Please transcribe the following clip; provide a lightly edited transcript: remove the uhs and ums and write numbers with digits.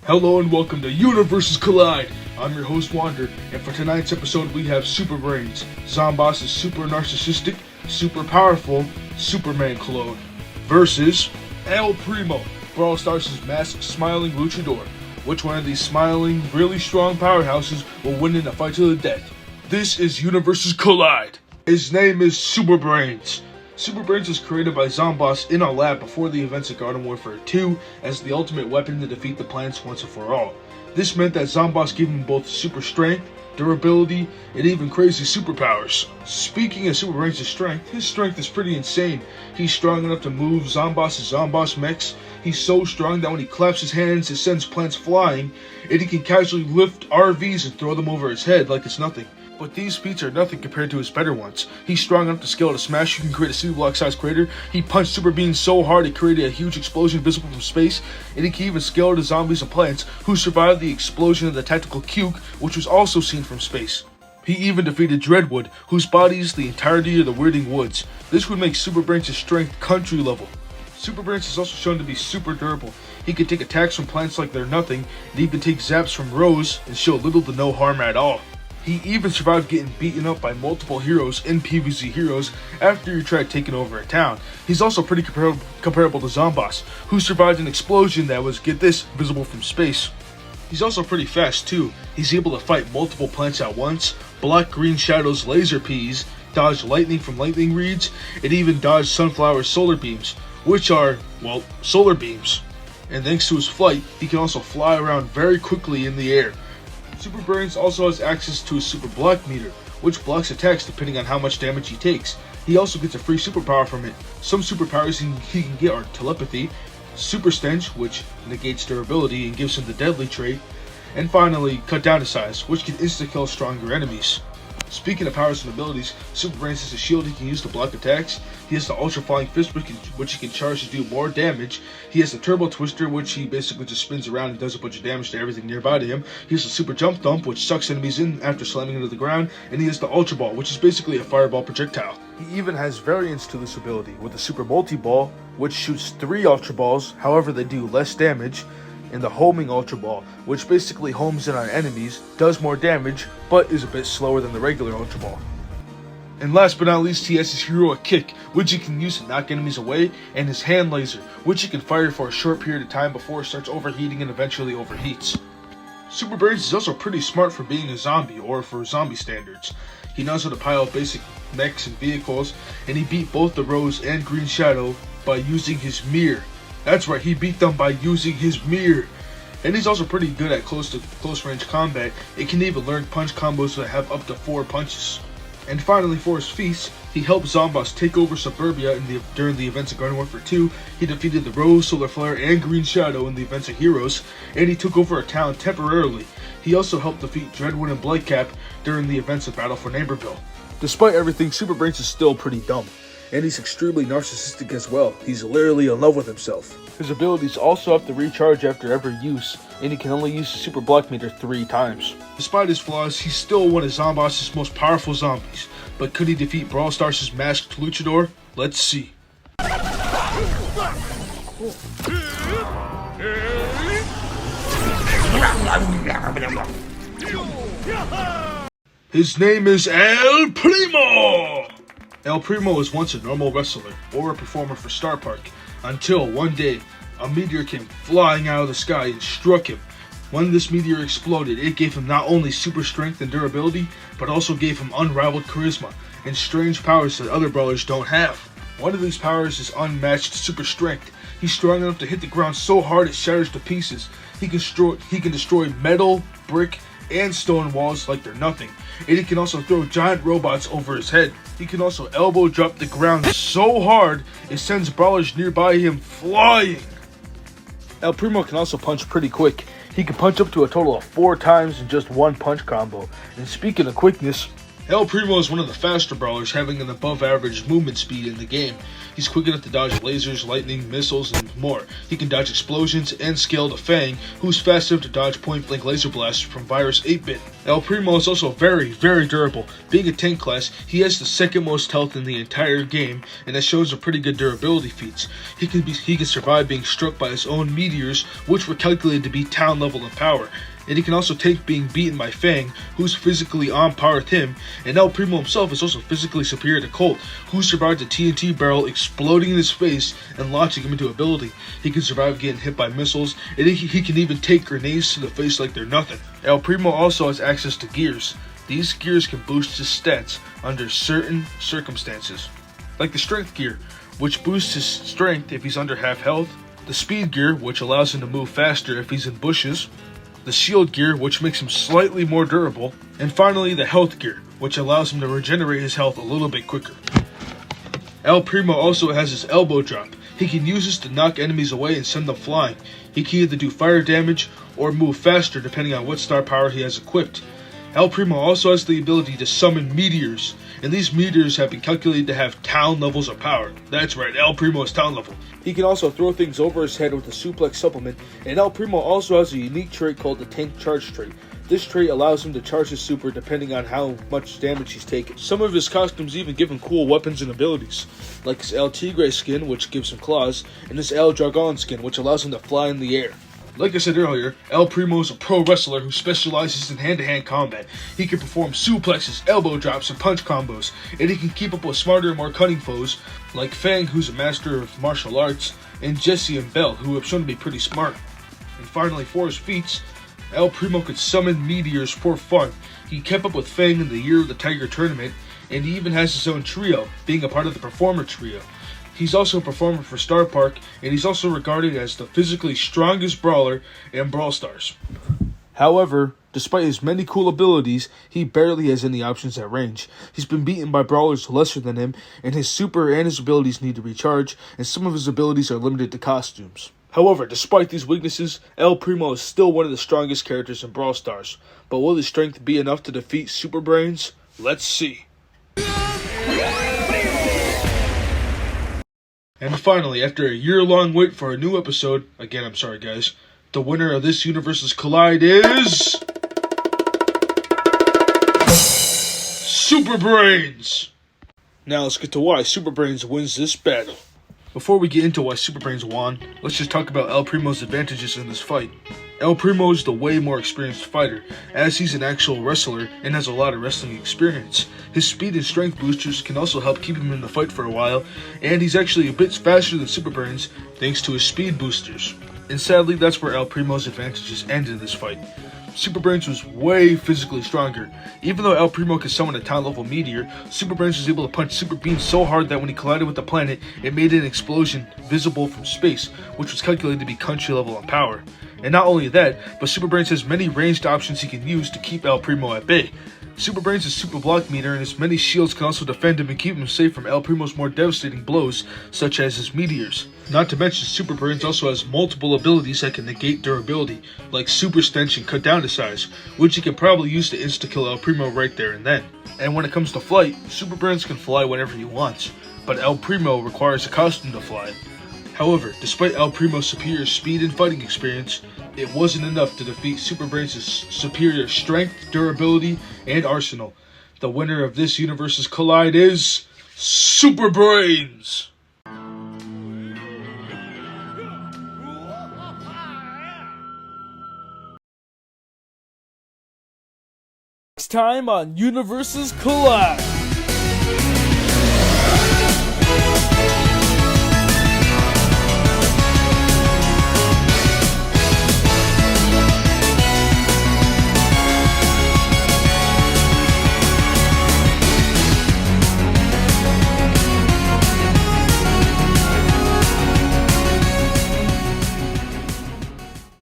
Hello and welcome to Universes Collide. I'm your host Wander, and for tonight's episode we have Super Brainz, Zomboss' super narcissistic, super powerful Superman clone, versus El Primo, Brawl Stars' masked smiling luchador. Which one of these smiling, really strong powerhouses will win in a fight to the death? This is Universes Collide. His name is Super Brainz. Super Brainz was created by Zomboss in a lab before the events of Garden Warfare 2 as the ultimate weapon to defeat the planets once and for all. This meant that Zomboss gave him both super strength, durability, and even crazy superpowers. Speaking of Super Brainz' strength, his strength is pretty insane. He's strong enough to move Zomboss mechs. He's so strong that when he claps his hands, it sends plants flying, and he can casually lift RVs and throw them over his head like it's nothing. But these feats are nothing compared to his better ones. He's strong enough to scale to smash. You can create a city block sized crater. He punched super beams so hard it created a huge explosion visible from space. And he can even scale to zombies and plants who survived the explosion of the tactical cuke, which was also seen from space. He even defeated Dreadwood, whose body is the entirety of the Weirding Woods. This would make Super Brainz' strength country level. Super Brainz is also shown to be super durable. He can take attacks from plants like they're nothing, and even take zaps from Rose and show little to no harm at all. He even survived getting beaten up by multiple heroes in PvZ Heroes after he tried taking over a town. He's also pretty comparable to Zomboss, who survived an explosion that was, get this, visible from space. He's also pretty fast too. He's able to fight multiple plants at once, block Green Shadow's laser peas, dodge lightning from lightning reeds, and even dodge Sunflower's solar beams, which are, well, solar beams. And thanks to his flight, he can also fly around very quickly in the air. Super Brainz also has access to a super block meter, which blocks attacks depending on how much damage he takes. He also gets a free superpower from it. Some superpowers he can get are telepathy, super stench, which negates durability and gives him the deadly trait, and finally cut down to size, which can insta-kill stronger enemies. Speaking of powers and abilities, Super Brainz has a shield he can use to block attacks. He has the Ultra Flying Fist, which he can charge to do more damage. He has the Turbo Twister, which he basically just spins around and does a bunch of damage to everything nearby to him. He has the Super Jump Thump, which sucks enemies in after slamming into the ground. And he has the Ultra Ball, which is basically a fireball projectile. He even has variants to this ability, with the Super Multi-Ball, which shoots 3 Ultra Balls, however they do less damage, and the Homing Ultra Ball, which basically homes in on enemies, does more damage, but is a bit slower than the regular Ultra Ball. And last but not least, he has his Heroic Kick, which he can use to knock enemies away, and his Hand Laser, which he can fire for a short period of time before it starts overheating and eventually overheats. Super Brainz is also pretty smart for being a zombie, or for zombie standards. He knows how to pile basic mechs and vehicles, and he beat both the Rose and Green Shadow by using his mirror. That's right, he beat them by using his mirror. And he's also pretty good at close range combat. It can even learn punch combos that have up to 4 punches. And finally, for his feats, he helped Zomboss take over Suburbia during the events of Garden Warfare 2. He defeated the Rose, Solar Flare, and Green Shadow in the events of Heroes, and he took over a town temporarily. He also helped defeat Dreadwood and Bloodcap during the events of Battle for Neighborville. Despite everything, Super Brainz is still pretty dumb. And he's extremely narcissistic as well. He's literally in love with himself. His abilities also have to recharge after every use, and he can only use the super block meter 3 times. Despite his flaws, he's still one of Zomboss' most powerful zombies. But could he defeat Brawl Stars' masked luchador? Let's see. His name is El Primo! El Primo was once a normal wrestler, or a performer for Star Park, until one day, a meteor came flying out of the sky and struck him. When this meteor exploded, it gave him not only super strength and durability, but also gave him unrivaled charisma, and strange powers that other brawlers don't have. One of these powers is unmatched super strength. He's strong enough to hit the ground so hard it shatters to pieces. He can destroy metal, brick, and stone walls like they're nothing, and he can also throw giant robots over his head. He can also elbow drop the ground so hard it sends brawlers nearby him flying. El Primo can also punch pretty quick. He can punch up to a total of 4 times in just one punch combo. And speaking of quickness, El Primo is one of the faster brawlers, having an above average movement speed in the game. He's quick enough to dodge lasers, lightning, missiles, and more. He can dodge explosions and scale to Fang, who's fast enough to dodge point blank laser blasts from Virus 8-bit. El Primo is also very, very durable. Being a tank class, he has the second most health in the entire game, and that shows a pretty good durability feats. He can survive being struck by his own meteors, which were calculated to be town level in power. And he can also take being beaten by Fang, who's physically on par with him, and El Primo himself is also physically superior to Colt, who survived a TNT barrel exploding in his face and launching him into a building. He can survive getting hit by missiles, and he can even take grenades to the face like they're nothing. El Primo also has access to gears. These gears can boost his stats under certain circumstances, like the strength gear, which boosts his strength if he's under half health, the speed gear, which allows him to move faster if he's in bushes, the shield gear, which makes him slightly more durable, and finally the health gear, which allows him to regenerate his health a little bit quicker. El Primo also has his elbow drop. He can use this to knock enemies away and send them flying. He can either do fire damage or move faster depending on what star power he has equipped. El Primo also has the ability to summon meteors, and these meteors have been calculated to have town levels of power. That's right, El Primo is town level. He can also throw things over his head with a suplex supplement, and El Primo also has a unique trait called the tank charge trait. This trait allows him to charge his super depending on how much damage he's taken. Some of his costumes even give him cool weapons and abilities, like his El Tigre skin, which gives him claws, and his El Dragon skin, which allows him to fly in the air. Like I said earlier, El Primo is a pro wrestler who specializes in hand-to-hand combat. He can perform suplexes, elbow drops, and punch combos, and he can keep up with smarter and more cunning foes, like Fang, who's a master of martial arts, and Jesse and Bell, who have shown to be pretty smart. And finally, for his feats, El Primo could summon meteors for fun. He kept up with Fang in the Year of the Tiger tournament, and he even has his own trio, being a part of the Performer Trio. He's also a performer for Star Park, and he's also regarded as the physically strongest brawler in Brawl Stars. However, despite his many cool abilities, he barely has any options at range. He's been beaten by brawlers lesser than him, and his super and his abilities need to recharge, and some of his abilities are limited to costumes. However, despite these weaknesses, El Primo is still one of the strongest characters in Brawl Stars. But will his strength be enough to defeat Super Brainz? Let's see. And finally, after a year-long wait for a new episode, again, I'm sorry guys, the winner of this universe's collide is... Super Brainz! Now let's get to why Super Brainz wins this battle. Before we get into why Super Brainz won, let's just talk about El Primo's advantages in this fight. El Primo is the way more experienced fighter, as he's an actual wrestler and has a lot of wrestling experience. His speed and strength boosters can also help keep him in the fight for a while, and he's actually a bit faster than Super Brainz thanks to his speed boosters. And sadly, that's where El Primo's advantages end in this fight. Super Brainz was way physically stronger. Even though El Primo could summon a town-level meteor, Super Brainz was able to punch Super Beam so hard that when he collided with the planet, it made an explosion visible from space, which was calculated to be country-level in power. And not only that, but Super Brainz has many ranged options he can use to keep El Primo at bay. Super Brainz' super block meter and his many shields can also defend him and keep him safe from El Primo's more devastating blows, such as his meteors. Not to mention, Super Brainz also has multiple abilities that can negate durability, like Super Stench and Cut Down to Size, which he can probably use to insta-kill El Primo right there and then. And when it comes to flight, Super Brainz can fly whenever he wants, but El Primo requires a costume to fly. However, despite El Primo's superior speed and fighting experience, it wasn't enough to defeat Super Brainz' superior strength, durability, and arsenal. The winner of this universe's collide is... Super Brainz! Next time on Universes Collide!